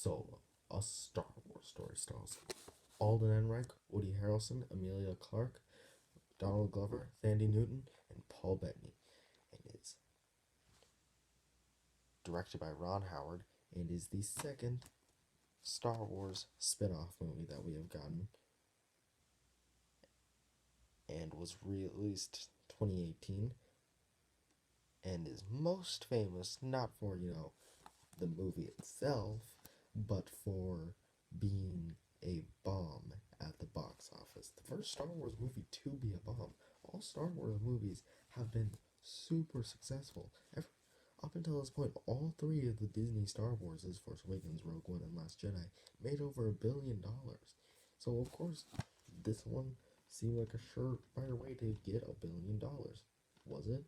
Solo, a Star Wars story, stars Alden Ehrenreich, Woody Harrelson, Emilia Clarke, Donald Glover, Thandie Newton, and Paul Bettany, and is directed by Ron Howard, and is the second Star Wars spin-off movie that we have gotten, and was released 2018, and is most famous not for, the movie itself, but for being a bomb at the box office. The first Star Wars movie to be a bomb. All Star Wars movies have been super successful. Up until this point, all three of the Disney Star Wars, Force Awakens, Rogue One, and Last Jedi, made over $1 billion. So, of course, this one seemed like a surefire way to get $1 billion. Was it?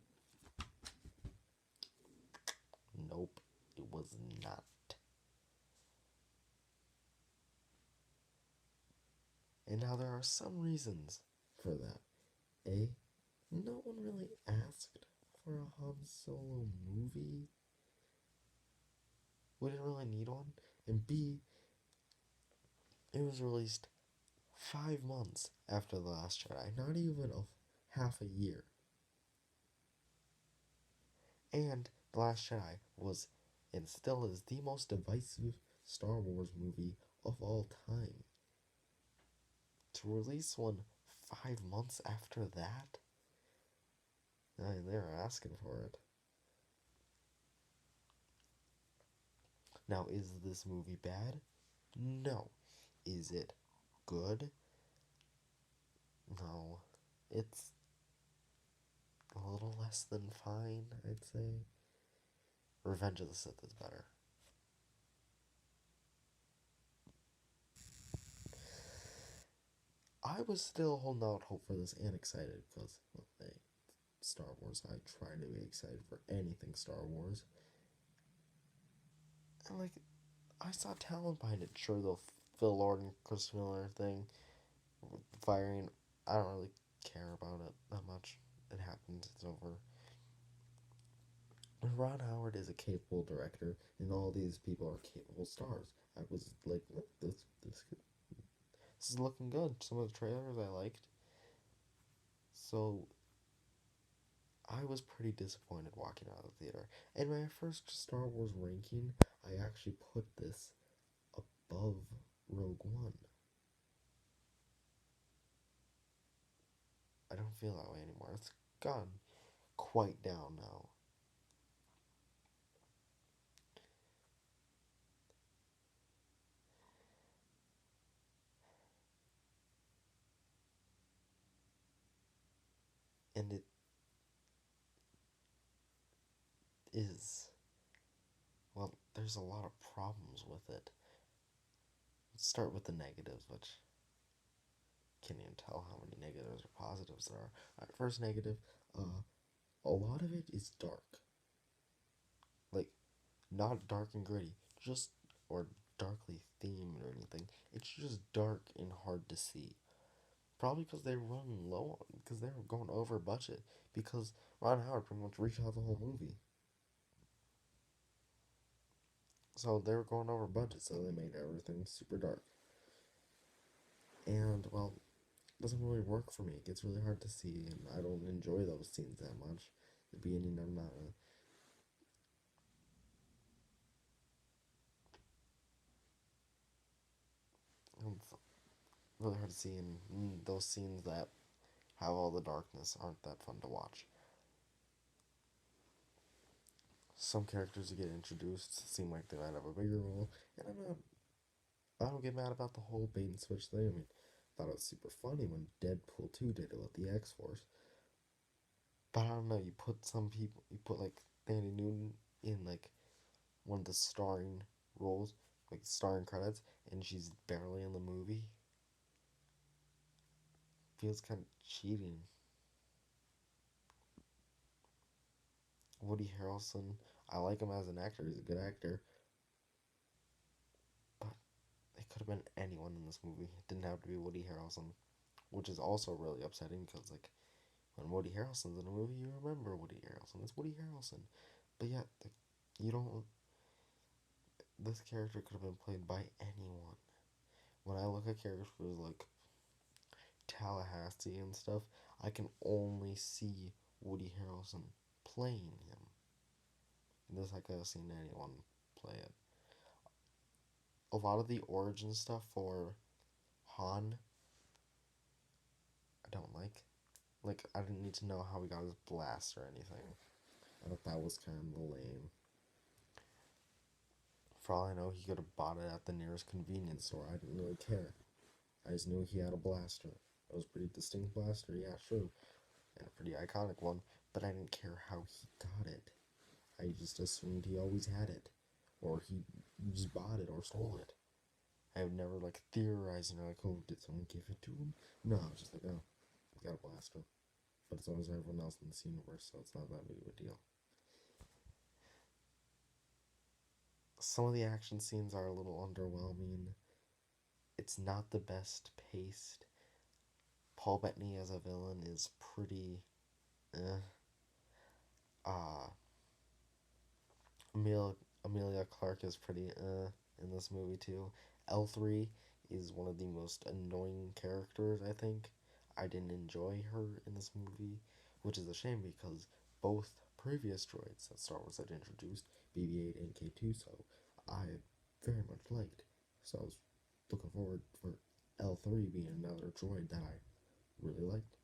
Nope, it was not. And now there are some reasons for that. A, no one really asked for a Han Solo movie. We didn't really need one. And B, it was released 5 months after The Last Jedi, not even half a year. And The Last Jedi was and still is the most divisive Star Wars movie of all time. To release one 5 months after that, I mean, they were asking for it. Now, is this movie bad? No. Is it good? No. It's a little less than fine, I'd say. Revenge of the Sith is better. I was still holding out hope for this and excited because, well, hey, Star Wars. I try to be excited for anything Star Wars. And, I saw talent behind it. Sure, the Phil Lord and Chris Miller thing, firing, I don't really care about it that much. It happened, it's over. Ron Howard is a capable director, and all these people are capable stars. I was like, this is looking good. Some of the trailers I liked. So I was pretty disappointed walking out of the theater. And my first Star Wars ranking, I actually put this above Rogue One. I don't feel that way anymore. It's gone quite down now. And it is. Well, there's a lot of problems with it. Let's start with the negatives, which can't even tell how many negatives or positives there are. Alright, first negative, a lot of it is dark. Like, not dark and gritty, just, or darkly themed or anything. It's just dark and hard to see. Probably because they were running low, because they were going over budget. Because Ron Howard pretty much reshot the whole movie. So they were going over budget, so they made everything super dark. And, well, it doesn't really work for me. It gets really hard to see, and I don't enjoy those scenes that much. The beginning, I'm not it's really hard to see, and those scenes that have all the darkness aren't that fun to watch. Some characters that get introduced seem like they might have a bigger role, and I don't get mad about the whole bait and switch thing. I mean, I thought it was super funny when Deadpool 2 did it with the X Force. But I don't know, you put like Thandie Newton in like one of the starring roles, like starring credits, and she's barely in the movie. Feels kind of cheating. Woody Harrelson, I like him as an actor, he's a good actor, but it could have been anyone in this movie. It didn't have to be Woody Harrelson, which is also really upsetting because, like, when Woody Harrelson's in a movie, you remember Woody Harrelson. It's Woody Harrelson. But yeah, you don't. this character could have been played by anyone. When I look at characters like Tallahassee and stuff, I can only see Woody Harrelson playing him. This I could have seen anyone play it. A lot of the origin stuff for Han, I don't like. Like, I didn't need to know how he got his blast or anything. I thought that was kind of lame. For all I know, he could have bought it at the nearest convenience store. I didn't really care. I just knew he had a blaster. It was a pretty distinct blaster, yeah, sure. And a pretty iconic one, but I didn't care how he got it. I just assumed he always had it. Or he just bought it or stole it. I would never, like, theorize, like, oh, did someone give it to him? No, I was just like, oh, he's got a blaster. But it's always everyone else in this universe, so it's not that big of a deal. Some of the action scenes are a little underwhelming. It's not the best paced. Paul Bettany as a villain is pretty eh. Uh Emilia Clarke is pretty in this movie too. L3 is one of the most annoying characters, I think. I didn't enjoy her in this movie, which is a shame because both previous droids that Star Wars had introduced, BB-8 and K2, so I very much liked. So I was looking forward for L3 being another droid that I really liked.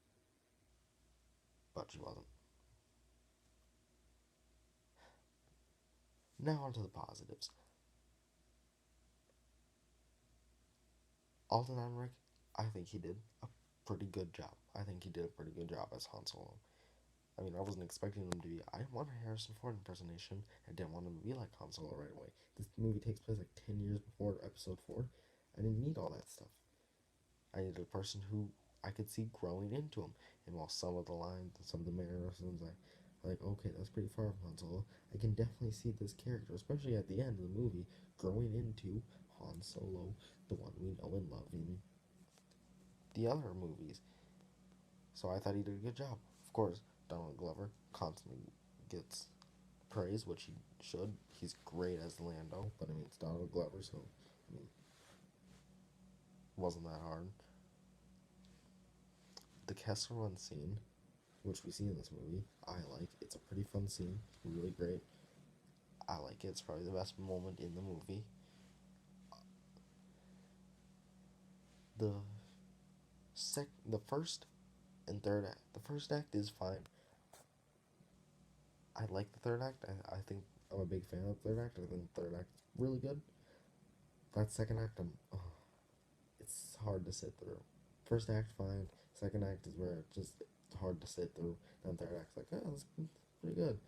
But she wasn't. Now onto the positives. Alden Ehrenreich, I think he did a pretty good job. I think he did a pretty good job as Han Solo. I mean, I wasn't expecting him to be. I didn't want a Harrison Ford impersonation. I didn't want him to be like Han Solo right away. This movie takes place like 10 years before Episode 4. I didn't need all that stuff. I needed a person who I could see growing into him. And while some of the lines and some of the mannerisms, I like, okay, that's pretty far from Han Solo, I can definitely see this character, especially at the end of the movie, growing into Han Solo, the one we know and love in the other movies. So I thought he did a good job. Of course, Donald Glover constantly gets praise, which he should. He's great as Lando, but I mean, it's Donald Glover, so I mean, it wasn't that hard. The Kessel Run scene, which we see in this movie, I like. It's a pretty fun scene, really great. I like it. It's probably the best moment in the movie. The the first and third act. The first act is fine. I like the third act. I think I'm a big fan of the third act. I think the third act is really good. That second act, it's hard to sit through. First act, fine. Second act is where it's just hard to sit through. Then third act's like, oh, that's pretty good.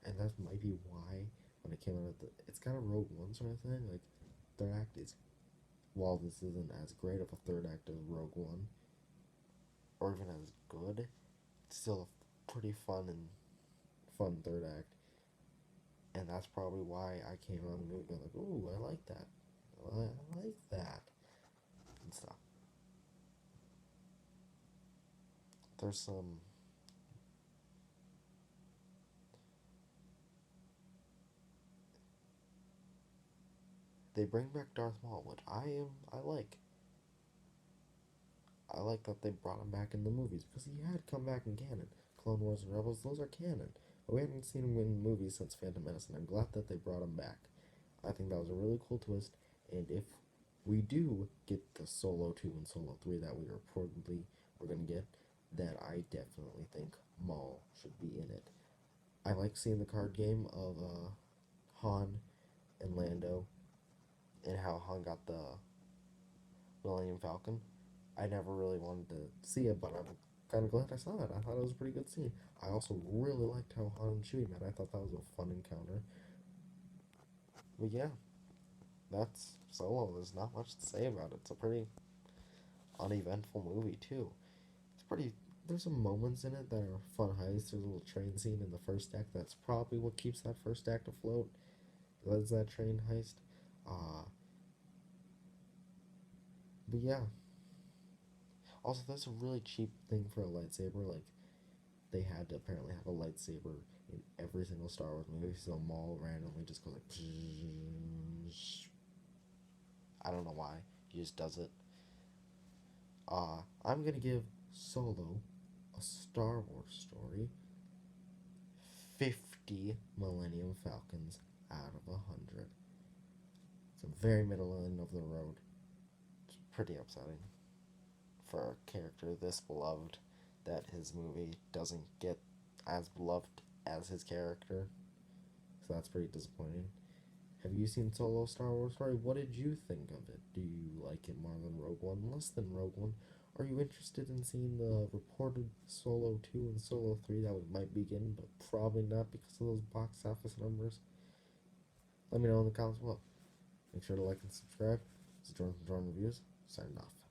And that might be why when it came out, it's kind of Rogue One sort of thing. Like, third act is, while this isn't as great of a third act as Rogue One, or even as good, it's still a pretty fun third act. And that's probably why I came on the movie going like, ooh, I like that. I like that. And stuff. There's some they bring back Darth Maul, which I like. I like that they brought him back in the movies because he had come back in canon. Clone Wars and Rebels, those are canon. But we haven't seen him in movies since Phantom Menace, and I'm glad that they brought him back. I think that was a really cool twist, and if we do get the Solo 2 and Solo 3 that we reportedly we're gonna get, then I definitely think Maul should be in it. I like seeing the card game of Han and Lando, and how Han got the Millennium Falcon. I never really wanted to see it, but I'm kind of glad I saw it. I thought it was a pretty good scene. I also really liked how Han and Chewie met. I thought that was a fun encounter. But yeah, that's Solo. There's not much to say about it. It's a pretty uneventful movie too. It's pretty. There's some moments in it that are fun heists. There's a little train scene in the first act. That's probably what keeps that first act afloat. That's that train heist. Uh, but yeah. Also, that's a really cheap thing for a lightsaber. Like, they had to apparently have a lightsaber in every single Star Wars movie, so Maul randomly just goes like, I don't know why. He just does it. I'm gonna give Solo, a Star Wars story, 50 Millennium Falcons out of 100. It's a very middle end of the road. It's pretty upsetting for a character this beloved that his movie doesn't get as beloved as his character. So that's pretty disappointing. Have you seen Solo Star Wars Story? What did you think of it? Do you like it more than Rogue One, less than Rogue One? Are you interested in seeing the reported Solo 2 and Solo 3 that might begin, but probably not because of those box office numbers? Let me know in the comments below. Make sure to like and subscribe. This is Jordan from Jordan Reviews, signing off.